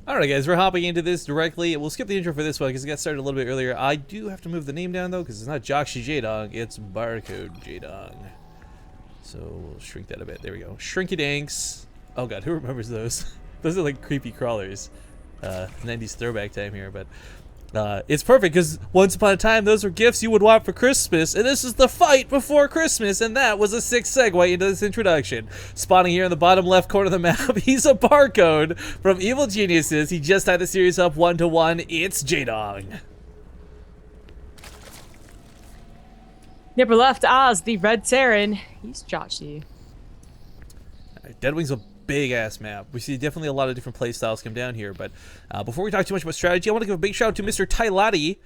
Alright guys, we're hopping into this directly. We'll skip the intro for this one because it got started a little bit earlier. I do have to move the name down though because it's not Jjakji Jaedong, it's Barcode Jaedong. So we'll shrink that a bit. There we go. Shrinky Danks. Oh god, who remembers those? Those are like creepy crawlers. 90s throwback time here, but it's perfect because once upon a time those were gifts you would want for Christmas, and this is the fight before Christmas, and that was a sick segue into this introduction. Spawning here in the bottom left corner of the map, he's a barcode from Evil Geniuses. He just tied the series up 1-1. It's Jaedong. Nipper left Oz, the Red Terran. He's Jjakji. Deadwing's a big ass map. We see definitely a lot of different play styles come down here, but before we talk too much about strategy, I want to give a big shout out to Mr. Tylati.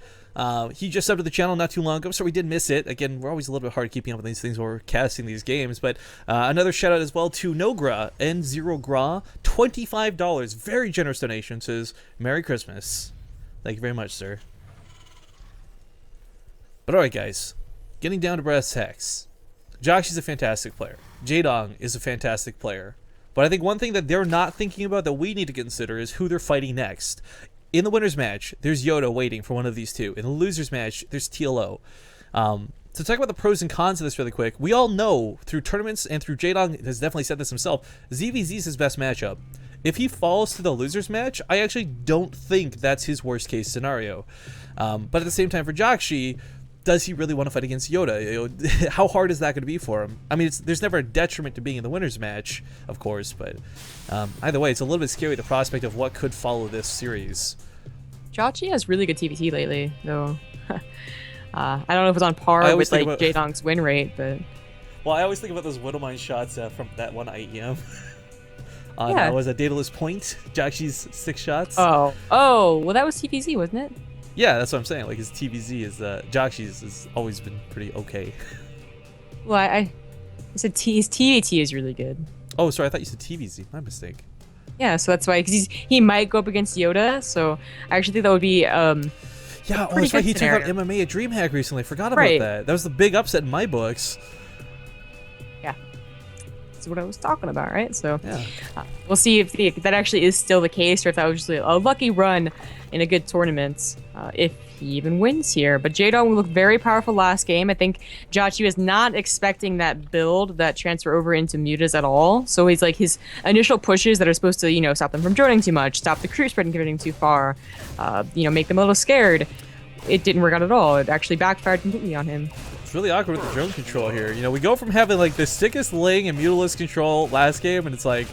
He just subbed to the channel not too long ago, so we did miss it. Again, we're always a little bit hard keeping up with these things when we're casting these games, but another shout out as well to Nogra and Zero Gra, $25, very generous donation. Says Merry Christmas. Thank you very much, sir. But alright guys, getting down to brass tacks. Jjakji's a fantastic player. Jaedong is a fantastic player. But I think one thing that they're not thinking about that we need to consider is who they're fighting next. In the winner's match, there's Yoda waiting for one of these two. In the loser's match, there's TLO. To talk about the pros and cons of this really quick, we all know through tournaments and through Jaedong has definitely said this himself, ZVZ is his best matchup. If he falls to the loser's match, I actually don't think that's his worst case scenario. But at the same time for Jjakji, does he really want to fight against Yoda? You know, how hard is that going to be for him? I mean, there's never a detriment to being in the winner's match, of course, but either way, it's a little bit scary, the prospect of what could follow this series. Jjakji has really good TVT lately, though. I don't know if it's on par with like Jaedong's win rate, but... Well, I always think about those Widowmine shots from that one IEM. Was a Daedalus Point, Jjakji's 6 shots. Oh, well that was TVZ, wasn't it? Yeah, that's what I'm saying. Like his TVZ is Jjakji's has always been pretty okay. Well, I said his TAT is really good. Oh, sorry, I thought you said TVZ. My mistake. Yeah, so that's why, because he might go up against Yoda. So I actually think that would be yeah. Oh, that's right. He took out MMA at DreamHack recently. I forgot about that. That was the big upset in my books. Yeah, that's what I was talking about, right? So yeah. We'll see if that actually is still the case, or if that was just a lucky run in a good tournament, if he even wins here. But Jaedong looked very powerful last game. I think Jjakji was not expecting that build, that transfer over into mutas at all. So he's like, his initial pushes that are supposed to, you know, stop them from droning too much, stop the crew spread and getting too far, you know, make them a little scared. It didn't work out at all. It actually backfired completely on him. It's really awkward with the drone control here. You know, we go from having like the sickest Ling and mutalist control last game, and it's like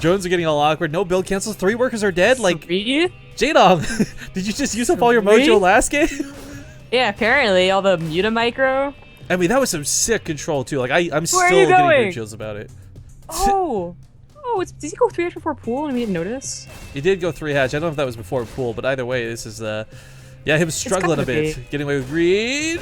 drones are getting all awkward. No build cancels. 3 workers are dead. Like, Jaedong, did you just use up all your mojo last game? Yeah, apparently all the muta micro. I mean, that was some sick control too. Like, I'm still getting good chills about it. Oh, did he go 3 hatch before pool and we didn't notice? He did go 3 hatch. I don't know if that was before pool, but either way, this is yeah, him struggling a bit, getting away with greed.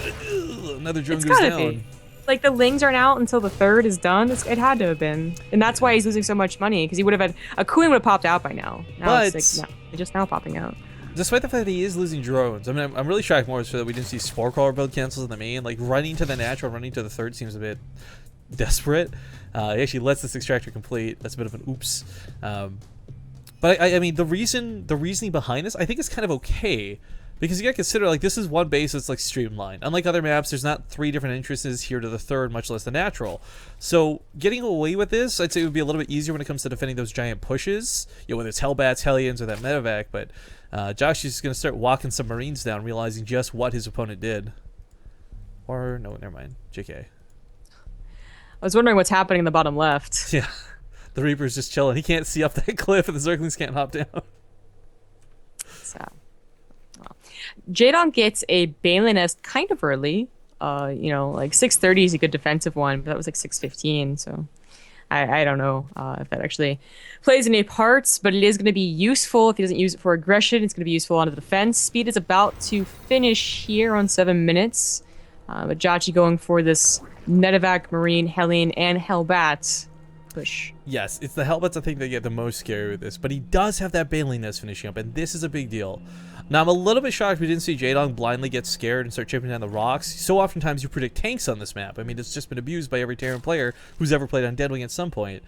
Another drone goes down. Like, the Lings aren't out until the 3rd is done. It had to have been. And that's why he's losing so much money, because he would have had... A Queen would have popped out by now. It's like, no, they're just now popping out. Despite the fact that he is losing drones, I mean, I'm really shocked more so that we didn't see Spore Crawler build cancels in the main. Like, running to the natural, running to the 3rd seems a bit desperate. He actually lets this extractor complete. That's a bit of an oops. But I mean, the reasoning behind this, I think is kind of okay. Because you gotta consider, like, this is one base that's, like, streamlined. Unlike other maps, there's not 3 different entrances here to the 3rd, much less the natural. So, getting away with this, I'd say it would be a little bit easier when it comes to defending those giant pushes. You know, whether it's Hellbats, Hellions, or that medevac. But Jjakji's gonna start walking some Marines down, realizing just what his opponent did. Or, no, never mind. JK. I was wondering what's happening in the bottom left. Yeah. The Reaper's just chilling. He can't see up that cliff, and the Zerglings can't hop down. Sad. Jaedong gets a Balin Nest kind of early. You know, like 6:30 is a good defensive one, but that was like 6:15, so I don't know if that actually plays any parts, but it is going to be useful. If he doesn't use it for aggression, it's going to be useful on the defense. Speed is about to finish here on 7 minutes, but Jjakji going for this Medevac, Marine, Hellion, and Hellbat. push. Yes, it's the Hellbats I think that get the most scary with this, but he does have that Baneling that's finishing up, and this is a big deal. Now, I'm a little bit shocked we didn't see Jaedong blindly get scared and start chipping down the rocks. So oftentimes you predict tanks on this map. I mean, it's just been abused by every Terran player who's ever played on Deadwing at some point.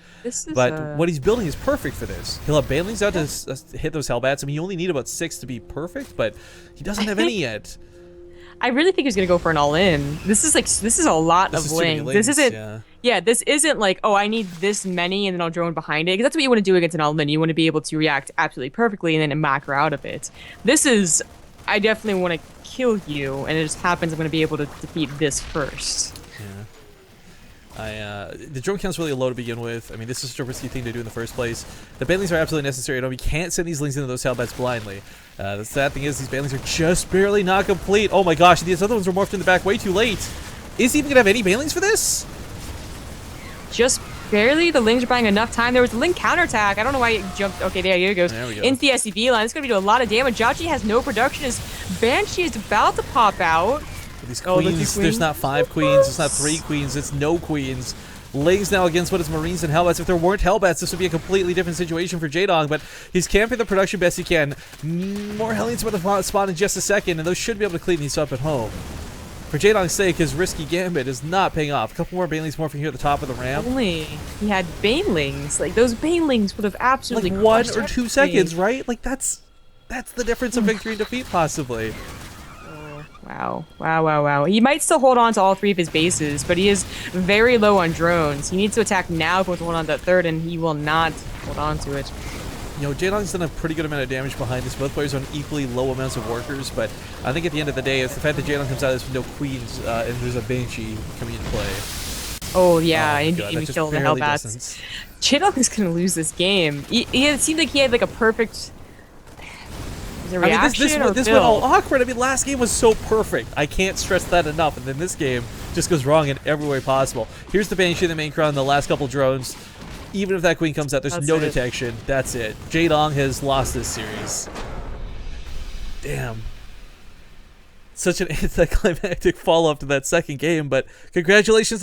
But what he's building is perfect for this. He'll have Banelings out to hit those Hellbats. I mean, you only need about 6 to be perfect, but he doesn't have any yet. I really think he's gonna go for an all-in. This is a lot of lings. This isn't. Yeah, this isn't like, oh, I need this many and then I'll drone behind it. Because that's what you want to do against an all-in. You want to be able to react absolutely perfectly and then macro out of it. This is, I definitely want to kill you, and it just happens I'm going to be able to defeat this first. Yeah. The drone count's really low to begin with. I mean, this is such a risky thing to do in the first place. The Banelings are absolutely necessary. We can't send these lings into those Hellbats blindly. The sad thing is these Banelings are just barely not complete. Oh my gosh, these other ones were morphed in the back way too late. Is he even going to have any Banelings for this? Just barely. The lings are buying enough time. There was a ling counterattack. I don't know why it jumped. Okay, there it goes. There we go. Into the SCV line. It's going to be doing a lot of damage. Jjakji has no production. His Banshee is about to pop out. These queens, there's not 5 queens, it's not 3 queens, it's no queens. Lings now against what is Marines and Hellbats. If there weren't Hellbats, this would be a completely different situation for Jaedong, but he's camping the production best he can. More Hellions about to spawn in just a second, and those should be able to clean these up at home. For Jaedong's sake, his risky gambit is not paying off. A couple more Banelings morphing here at the top of the ramp. Only he had Banelings. Like, those Banelings would have absolutely like 1 or 2 seconds, right? Like, that's the difference of victory and defeat, possibly. Wow. He might still hold on to all 3 of his bases, but he is very low on drones. He needs to attack now if he wants to hold on to that 3rd, and he will not hold on to it. You know, Jaedong's done a pretty good amount of damage behind this. Both players on equally low amounts of workers, but I think at the end of the day, it's the fact that Jaedong comes out of this with no queens, and there's a Banshee coming into play. Oh, yeah, and God, even kill the Hellbats. Jaedong is going to lose this game. It seemed like he had, like, a perfect... I mean, this went all awkward. I mean, last game was so perfect. I can't stress that enough. And then this game just goes wrong in every way possible. Here's the Banshee, the main crown, the last couple drones. Even if that queen comes out, there's no detection. That's it. Jaedong has lost this series. Damn. Such an anticlimactic follow-up to that second game, but congratulations.